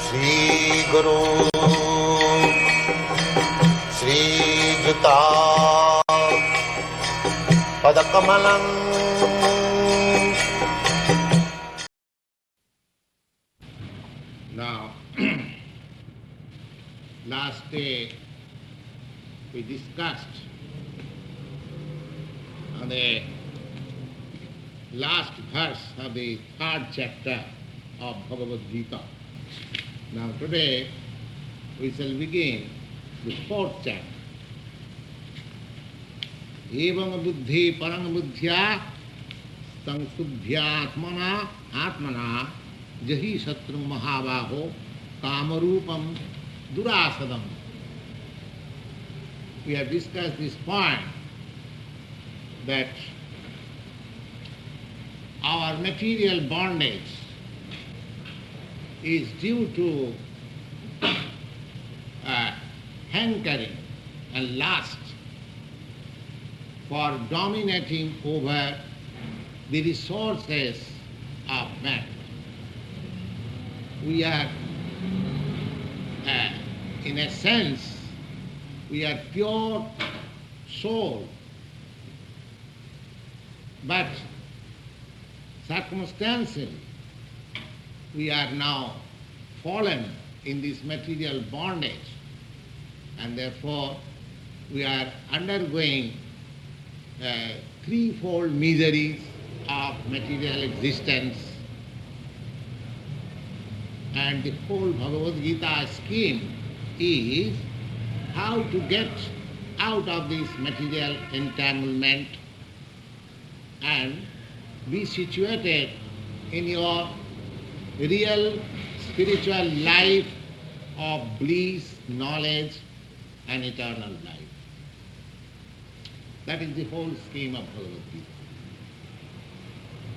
Shri Guru श्रीयुता पदकमलं Now, last day we discussed on the last verse of the third chapter of Bhagavad Gita. Now today we shall begin the fourth chapter. Evam buddhi parang buddhya samsubhyatmana atmana jahi satru mahabaho kamarupam durasadam. We have discussed this point that our material bondage is due to hankering and lust for dominating over the resources of man. We are, in a sense, we are pure soul, but circumstantially we are now fallen in this material bondage, and therefore we are undergoing threefold miseries of material existence. And the whole Bhagavad Gita scheme is how to get out of this material entanglement and be situated in your real spiritual life of bliss, knowledge and eternal life. That is the whole scheme of Bhagavad Gita.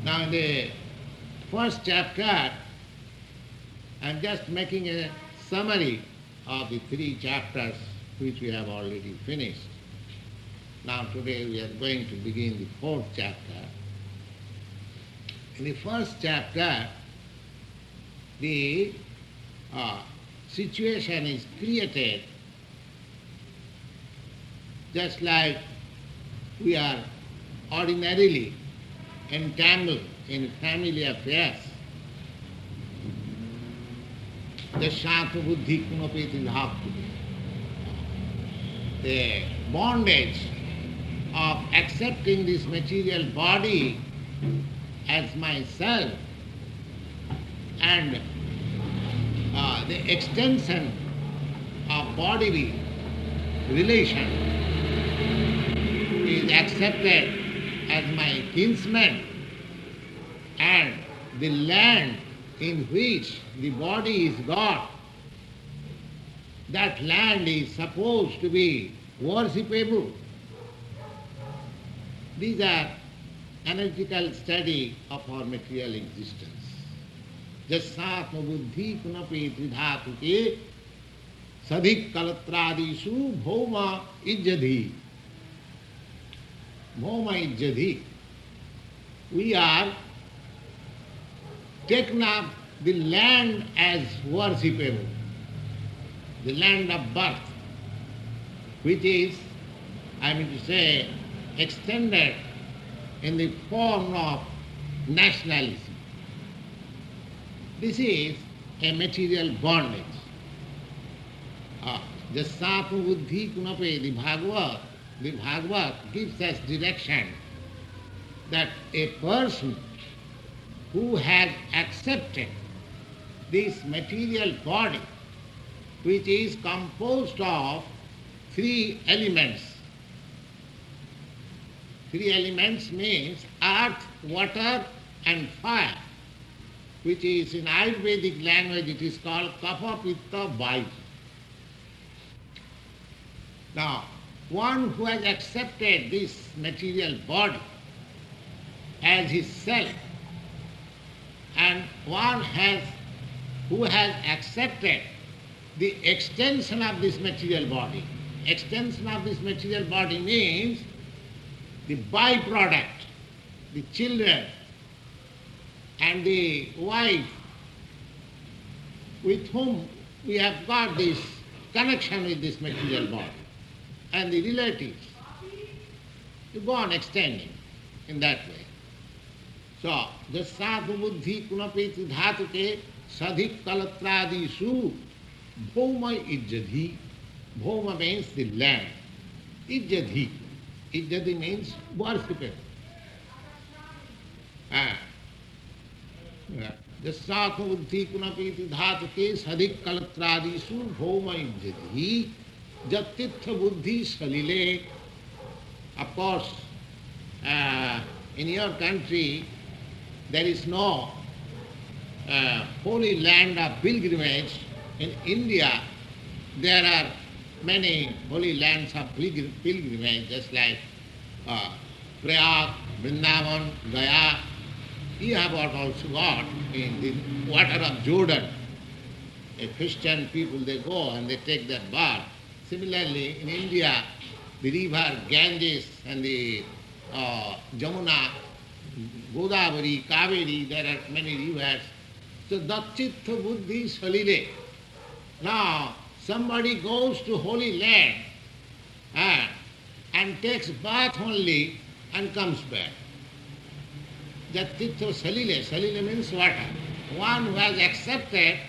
Now in the first chapter, I am just making a summary of the three chapters which we have already finished. Now today we are going to begin the fourth chapter. In the first chapter, the situation is created just like we are ordinarily entangled in family affairs. Jashatha buddhi kunapeti dhaptu. The bondage of accepting this material body as myself and the extension of bodily relation is accepted as my kinsman, and the land in which the body is got, that land is supposed to be worshipable. These are analytical study of our material existence. Jasatma buddhi kunapi tridhatuke sadhik kalatradisu bhoma ijjadhi. Bhoma ijjadhi. We are taken up the land as worshipable, the land of birth, which is, I mean to say, extended in the form of nationalism. This is a material bondage. Jasatma buddhi kunape, the Bhagavad gives us direction that a person who has accepted this material body, which is composed of three elements. Three elements means earth, water and fire, which is in Ayurvedic language it is called kapha, pitta, vayu. Now, one who has accepted this material body as his self, and one who has accepted the extension of this material body. Extension of this material body means the byproduct, the children and the wife with whom we have got this connection with this material body, and the relatives. You go on extending in that way. So, jasatu buddhi kunapeti dhatuke sadhik kalatradisu bhoma ijjadhi. Bhoma means the land. Ijjadhi. Ijjadhi means worshipper. Jasatu buddhi kunapeti dhatuke sadhik kalatradisu bhoma ijjadhi jattitha buddhi salile. Of course, in your country, there is no holy land of pilgrimage. In India, there are many holy lands of pilgrimage, just like Prayag, Vrindavan, Gaya. You have also got in the water of Jordan. Christian people, they go and they take their bath. Similarly, in India, the river Ganges and the Jamuna, Godavari, Kaveri, there are many rivers. So Dachittha Buddhi Salile. Now, somebody goes to holy land and takes bath only and comes back. Dachittha Salile. Salile means water. One who has accepted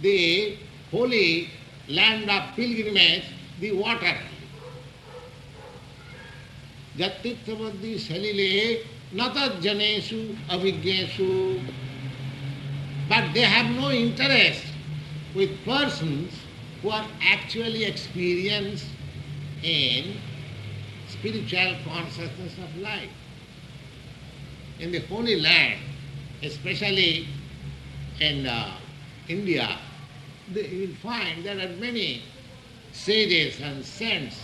the holy land of pilgrimage, the water. Jattitthavaddi salile natad janesu avigyesu. But they have no interest with persons who are actually experienced in spiritual consciousness of life. In the Holy Land, especially in India, you will find there are many sages and saints.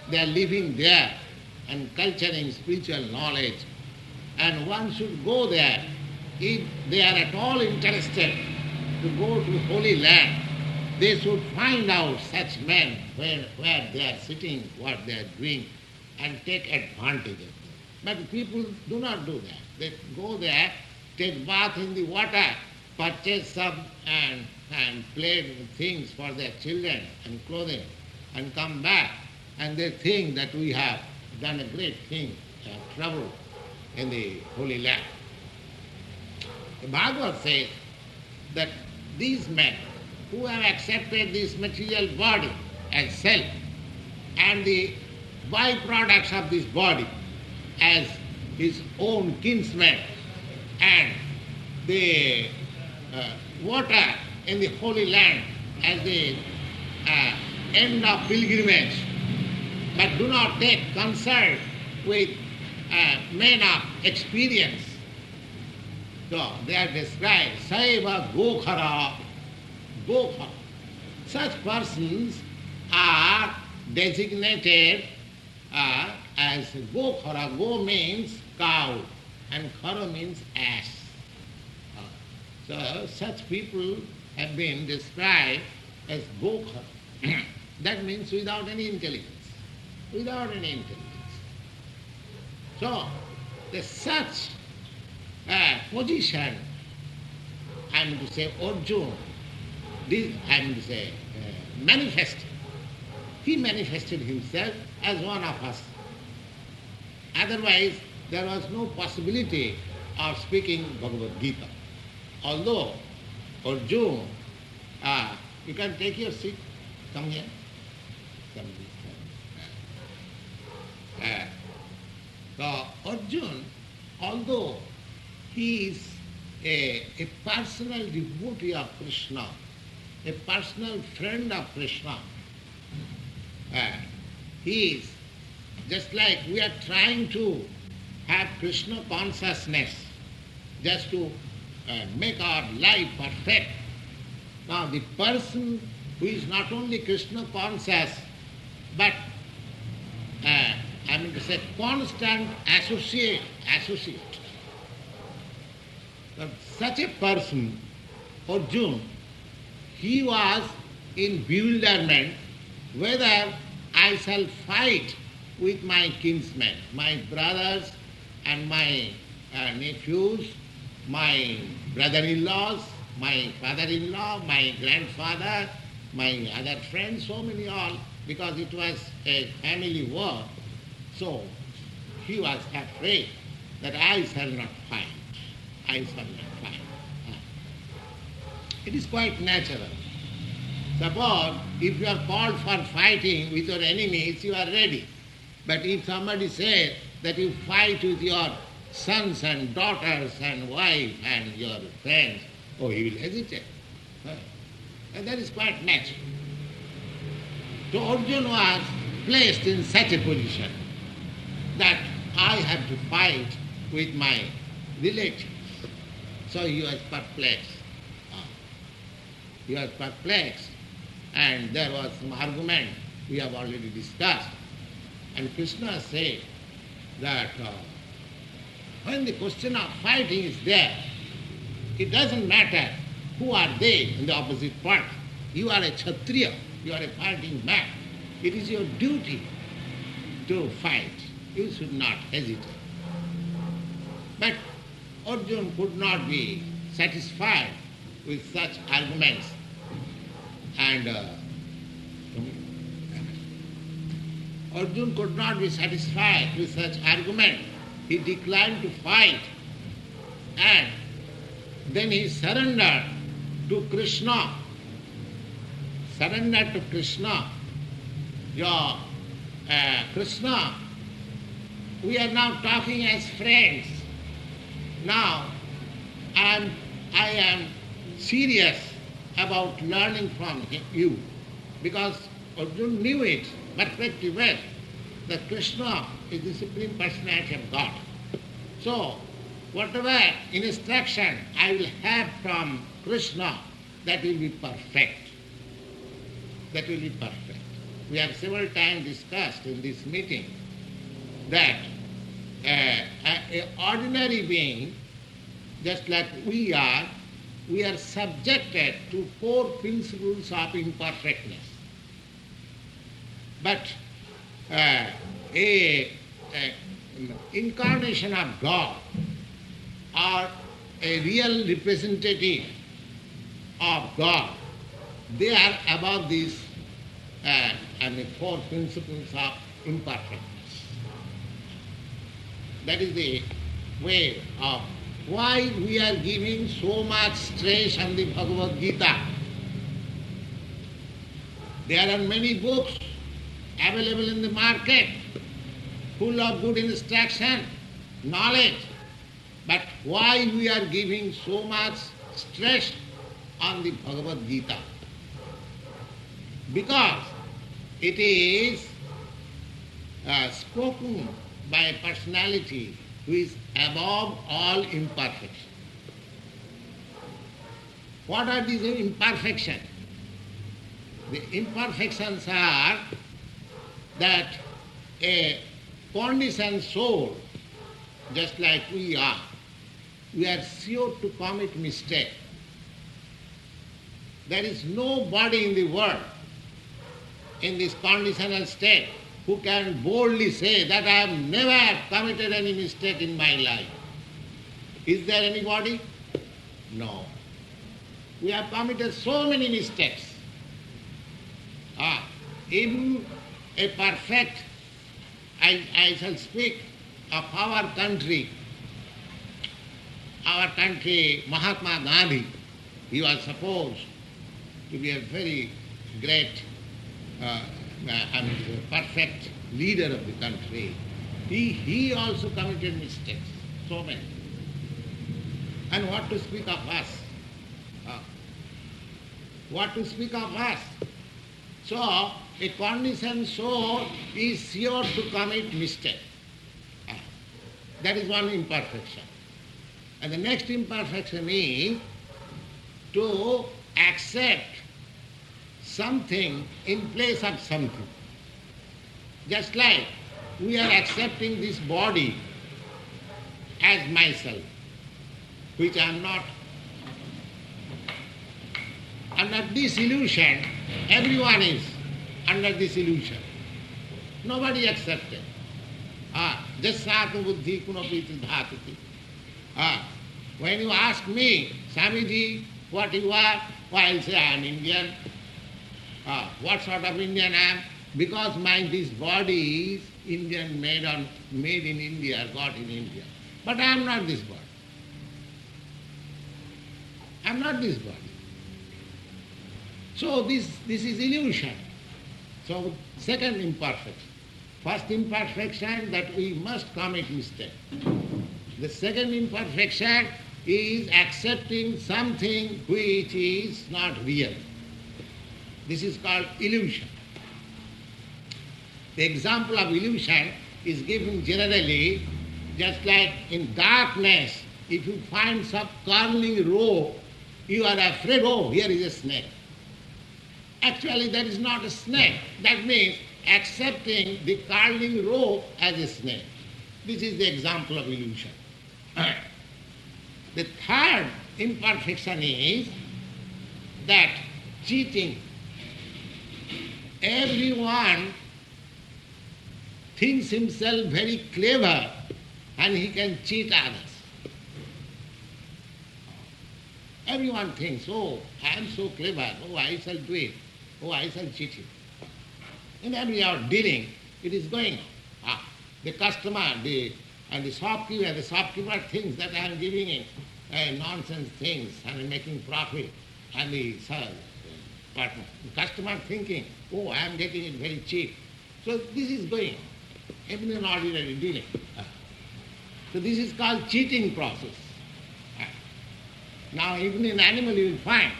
They are living there and culturing spiritual knowledge. And one should go there. If they are at all interested to go to Holy Land, they should find out such men where they are sitting, what they are doing, and take advantage of them. But people do not do that. They go there, take bath in the water, purchase some and play things for their children and clothing, and come back, and they think that we have done a great thing, travel in the Holy Land. The Bhagavad says that these men who have accepted this material body as self and the byproducts of this body as his own kinsmen and the water in the Holy Land as the end of pilgrimage, but do not take concern with men of experience. So they are described, Saiva Gokhara, Gokhara. Such persons are designated as Gokhara. Go means cow and Khara means ass. So such people have been described as Gokhara. That means without any intelligence. Without any intelligence. So, the such position, I am to say Arjuna, manifested. He manifested himself as one of us. Otherwise, there was no possibility of speaking Bhagavad Gita. Although Arjuna, you can take your seat. Come here. Come here. So Arjuna, although he is a personal devotee of Krishna, a personal friend of Krishna, he is just like we are trying to have Krishna consciousness just to make our life perfect. Now the person who is not only Krishna conscious, but constant associate. But such a person, Arjuna, he was in bewilderment whether I shall fight with my kinsmen, my brothers and my nephews, my brother-in-laws, my father-in-law, my grandfather, my other friends, so many all, because it was a family war. So he was afraid that I shall not fight. I shall not fight. It is quite natural. Suppose if you are called for fighting with your enemies, you are ready. But if somebody says that you fight with your sons and daughters and wife and your friends, oh, he will hesitate. And that is quite natural. So Arjuna was placed in such a position that I have to fight with my relatives. So he was perplexed. He was perplexed, and there was some argument we have already discussed. And Krishna said that when the question of fighting is there, it doesn't matter who are they in the opposite party. You are a Kshatriya, you are a fighting man. It is your duty to fight. You should not hesitate. But Arjuna could not be satisfied with such arguments. And Arjuna could not be satisfied with such argument. He declined to fight, and then he surrendered to Krishna. Surrendered to Krishna. Krishna, we are now talking as friends. Now I am serious about learning from you, because Arjuna knew it perfectly well that Krishna is the Supreme Personality of God. So whatever instruction I will have from Krishna, that will be perfect. That will be perfect. We have several times discussed in this meeting that an ordinary being, just like we are subjected to 4 principles of imperfectness. But a incarnation of God or a real representative of God, they are above these 4 principles of imperfectness. That is the way of why we are giving so much stress on the Bhagavad Gita. There are many books available in the market full of good instruction, knowledge. But why we are giving so much stress on the Bhagavad Gita? Because it is spoken by a personality who is above all imperfection. What are these imperfections? The imperfections are that a conditioned soul, just like we are sure to commit mistake. There is nobody in the world in this conditional state who can boldly say that I have never committed any mistake in my life. Is there anybody? No. We have committed so many mistakes. Even a perfect, I shall speak of our country, Mahatma Gandhi. He was supposed to be a very great, perfect leader of the country. He also committed mistakes, so many. And what to speak of us? What to speak of us? So, a conditioned soul is sure to commit mistake. That is one imperfection. And the next imperfection is to accept something in place of something. Just like we are accepting this body as myself, which I am not. Under this illusion, everyone is under this illusion. Nobody accepted. Jasatu buddhi kunapiti dhatuti. When you ask me, Swamiji, what you are, well, I'll say I am Indian. What sort of Indian I am? Because this body is Indian, made in India, got in India. But I am not this body. I am not this body. So this is illusion. So second imperfection. First imperfection, that we must commit mistake. The second imperfection is accepting something which is not real. This is called illusion. The example of illusion is given generally, just like in darkness, if you find some curling rope, you are afraid, oh, here is a snake. Actually, that is not a snake. That means accepting the curling rope as a snake. This is the example of illusion. The third imperfection is that cheating. Everyone thinks himself very clever and he can cheat others. Everyone thinks, oh, I am so clever, oh, I shall do it, oh, I shall cheat him. In every hour dealing, it is going on. The customer and the shopkeeper thinks that I am giving him nonsense things and making profit. And the customer thinking, oh, I am getting it very cheap. So this is going on, even in ordinary dealing. So this is called cheating process. Now even in animal you will find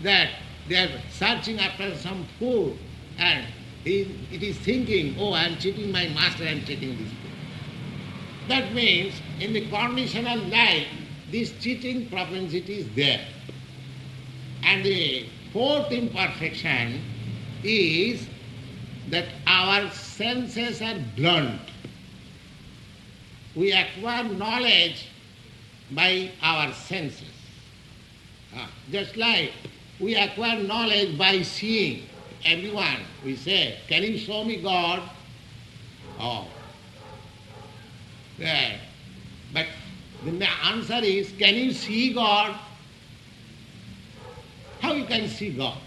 that they are searching after some food and it is thinking, oh, I am cheating my master, I am taking this food. That means in the conditional life, this cheating propensity is there. And the fourth imperfection is that our senses are blunt. We acquire knowledge by our senses. Just like we acquire knowledge by seeing. Everyone, we say, can you show me God? Oh. Yeah. But the answer is, can you see God? How you can see God?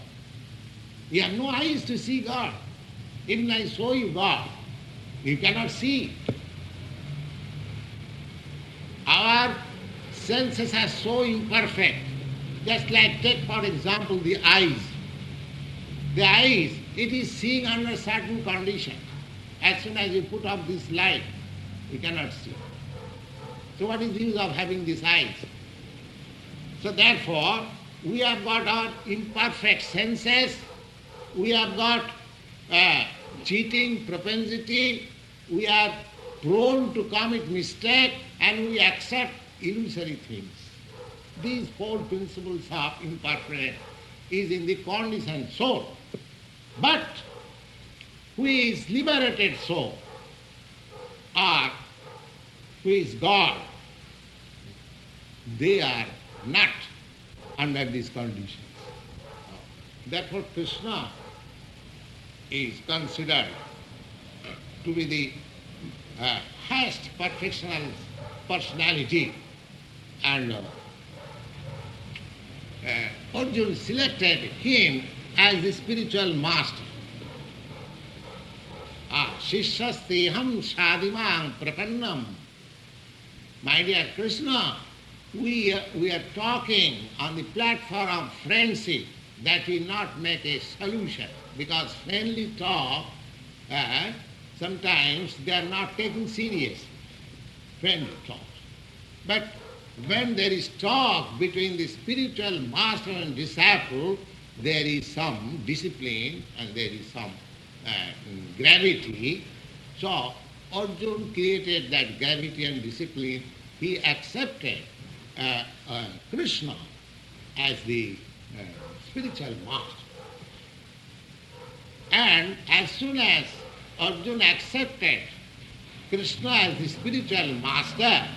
You have no eyes to see God. Even I show you God, you cannot see. Our senses are so imperfect. Just like, take for example the eyes. The eyes, it is seeing under certain conditions. As soon as you put up this light, you cannot see. So what is the use of having these eyes? So therefore, we have got our imperfect senses, we have got cheating propensity, we are prone to commit mistake, and we accept illusory things. These four principles of imperfect is in the conditioned soul. But who is liberated soul, or who is God, they are not under these conditions. Therefore Krishna is considered to be the highest perfectional personality, and Arjuna selected him as the spiritual master. Shishasteham sadimam prapannam. My dear Krishna, we are talking on the platform of friendship. That will not make a solution, because friendly talk, sometimes they are not taken serious, friendly talk. But when there is talk between the spiritual master and disciple, there is some discipline and there is some gravity. So Arjuna created that gravity and discipline. He accepted Krishna as the spiritual master. And as soon as Arjuna accepted Krishna as the spiritual master,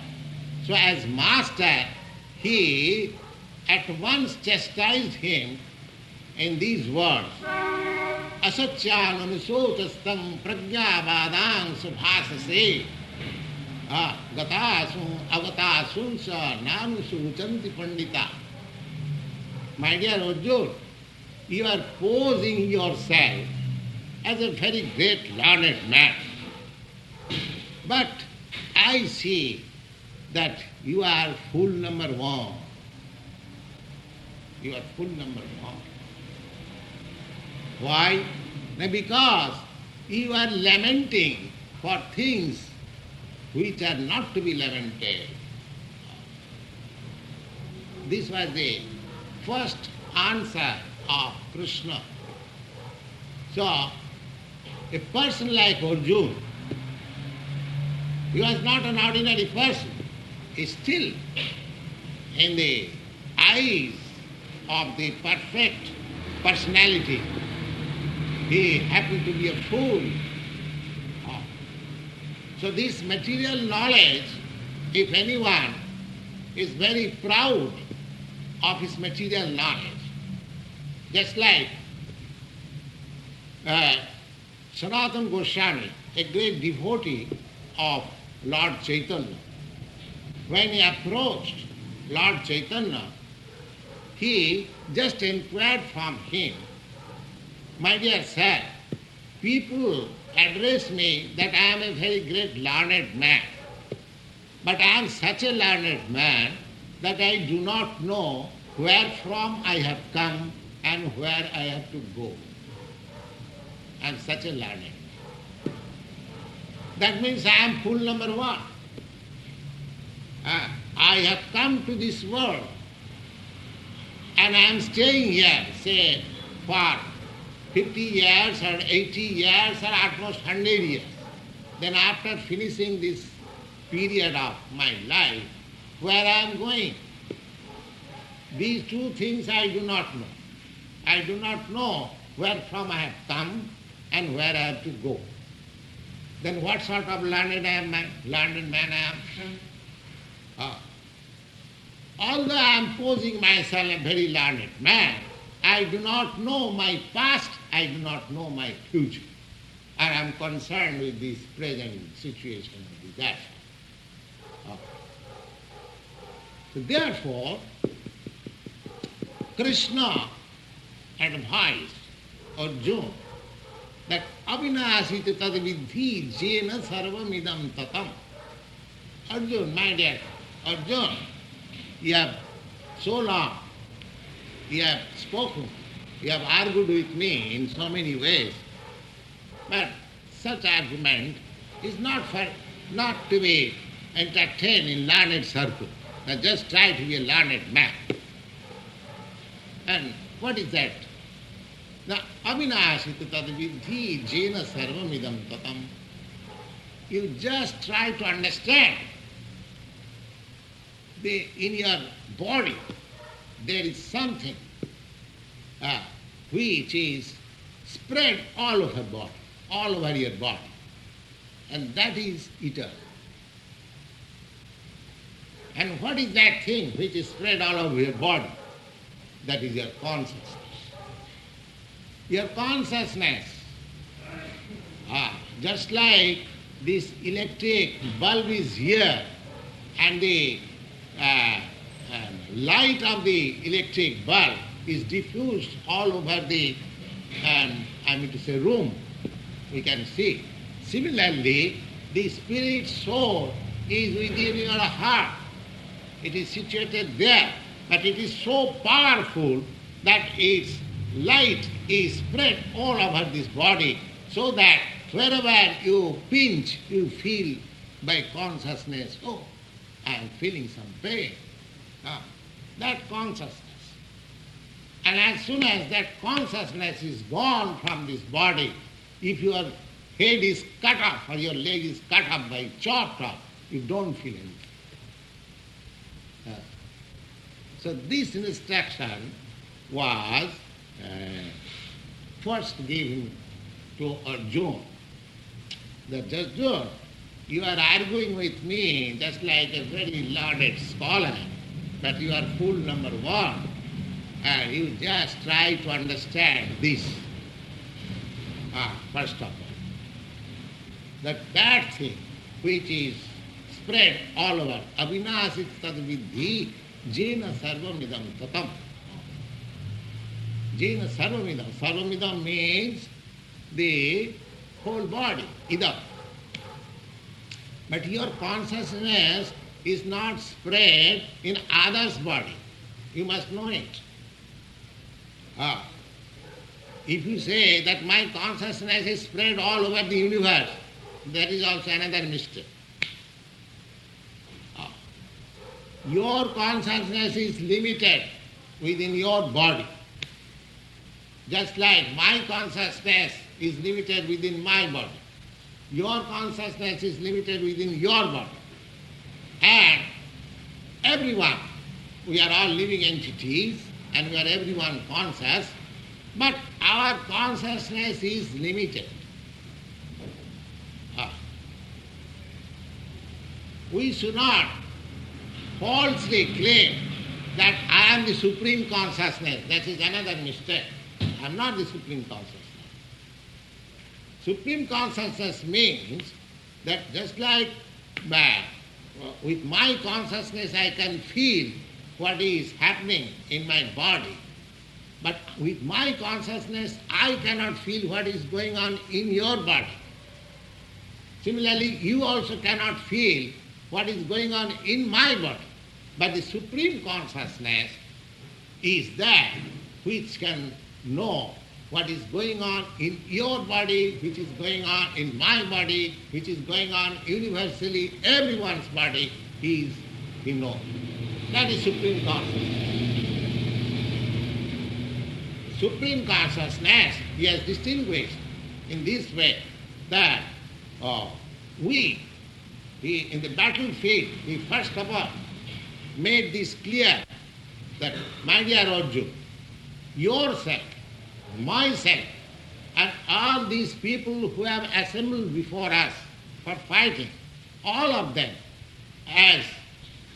so as master, he at once chastised him in these words. Asatyan anusotastam pragyavadang subhasase. Gatasu, Agatasunsa, Nanusu, Uchanti Pandita. My dear Arjuna, you are posing yourself as a very great learned man. But I see that you are fool number one. You are fool number one. Why? Because you are lamenting for things which are not to be lamented. This was the first answer of Krishna. So, a person like Arjuna, he was not an ordinary person. He still, in the eyes of the perfect personality, he happened to be a fool. So this material knowledge, if anyone is very proud of his material knowledge, just like Sanatana Goswami, a great devotee of Lord Chaitanya, when he approached Lord Chaitanya, he just inquired from him, "My dear sir, people address me that I am a very great learned man, but I am such a learned man that I do not know where from I have come and where I have to go. I am such a learned man. That means I am fool number one. I have come to this world and I am staying here, say, for 50 years or 80 years or at most 100 years. Then after finishing this period of my life, where I am going? These two things I do not know. I do not know where from I have come and where I have to go. Then what sort of learned man I am? Although I am posing myself a very learned man, I do not know my past, I do not know my future. And I am concerned with this present situation of disaster. So therefore, Krishna advised Arjuna that avinashita tad vidhi jena sarvam idam tatam. Arjuna, my dear Arjuna, you have so long, you have spoken, you have argued with me in so many ways, but such argument is not to be entertained in learned circle. Now just try to be a learned man. And what is that? Now, avinashita tad vidhi jena sarvam idam tatam. You just try to understand in your body there is something which is spread all over body, all over your body, and that is eternal. And what is that thing which is spread all over your body? That is your consciousness. Your consciousness, just like this electric bulb is here and the light of the electric bulb is diffused all over the, room, we can see. Similarly, the spirit soul is within your heart. It is situated there, but it is so powerful that its light is spread all over this body, so that wherever you pinch, you feel by consciousness, oh, I am feeling some pain. That consciousness. And as soon as that consciousness is gone from this body, if your head is cut off or your leg is cut off by chopped off, you don't feel anything. So this instruction was first given to Arjuna. That Arjuna, you are arguing with me just like a very learned scholar, but you are fool number one, and you just try to understand this. First of all, that thing which is spread all over. Avinasit tad vidhi jena sarvamidam tatam. Jena sarvamidam. Sarvamidam means the whole body, idam. But your consciousness is not spread in others' body. You must know it. If you say that my consciousness is spread all over the universe, that is also another mistake. Your consciousness is limited within your body. Just like my consciousness is limited within my body. Your consciousness is limited within your body. And everyone, we are all living entities and we are everyone conscious, but our consciousness is limited. We should not falsely claim that I am the supreme consciousness. That is another mistake. I am not the supreme consciousness. Supreme consciousness means that just like with my consciousness I can feel what is happening in my body, but with my consciousness I cannot feel what is going on in your body. Similarly, you also cannot feel what is going on in my body. But the supreme consciousness is that which can know what is going on in your body, which is going on in my body, which is going on universally, everyone's body, he knows. That is supreme consciousness. Supreme consciousness, he has distinguished in this way that in the battlefield, he first of all made this clear that, my dear Arjuna, yourself, myself, and all these people who have assembled before us for fighting, all of them as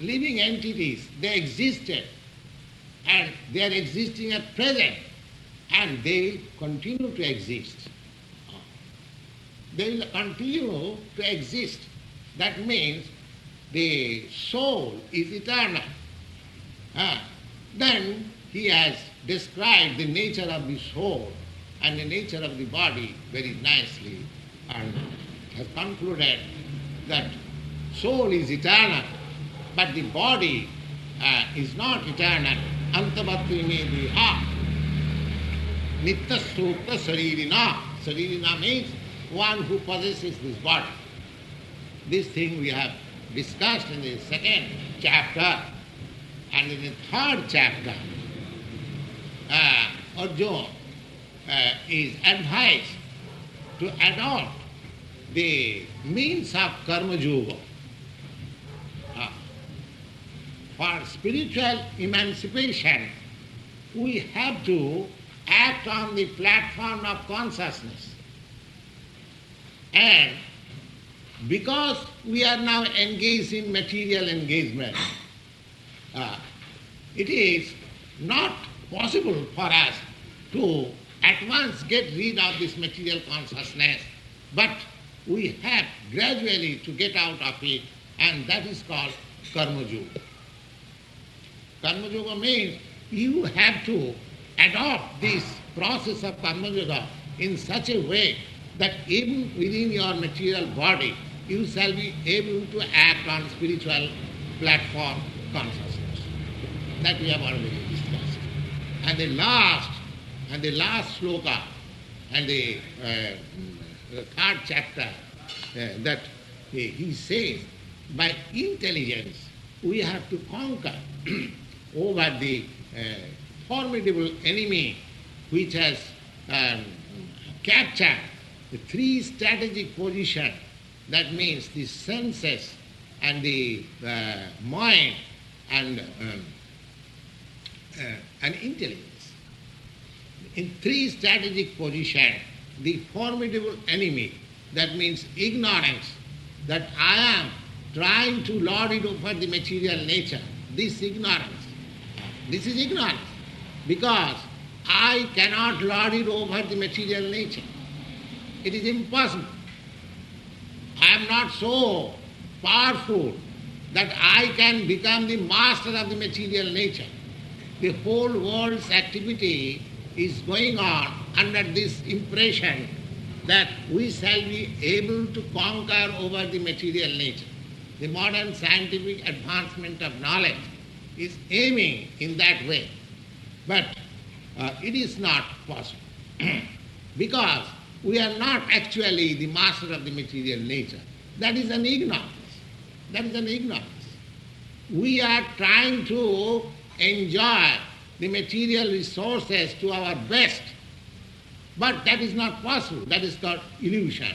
living entities, they existed and they are existing at present and they will continue to exist. They will continue to exist. That means the soul is eternal. Then he has described the nature of the soul and the nature of the body very nicely and has concluded that soul is eternal, but the body is not eternal. Antavatri me diha nitya sukta saririna. Saririna means one who possesses this body. This thing we have discussed in the second chapter, and in the third chapter, Arjuna is advised to adopt the means of karma yoga. For spiritual emancipation, we have to act on the platform of consciousness. And because we are now engaged in material engagement, it is not possible for us to at once get rid of this material consciousness, but we have gradually to get out of it, and that is called karma yoga. Karma yoga means you have to adopt this process of karma yoga in such a way that even within your material body, you shall be able to act on spiritual platform consciousness. That we have already discussed. And the last sloka and the third chapter, that he says, by intelligence we have to conquer over the formidable enemy which has captured the three strategic positions. That means the senses and the mind and intelligence. In three strategic positions, the formidable enemy, that means ignorance, that I am trying to lord it over the material nature, this ignorance. This is ignorance, because I cannot lord it over the material nature. It is impossible. I am not so powerful that I can become the master of the material nature. The whole world's activity is going on under this impression that we shall be able to conquer over the material nature. The modern scientific advancement of knowledge is aiming in that way. But it is not possible because we are not actually the master of the material nature. That is an ignorance. That is an ignorance. We are trying to enjoy the material resources to our best, but that is not possible. That is called illusion.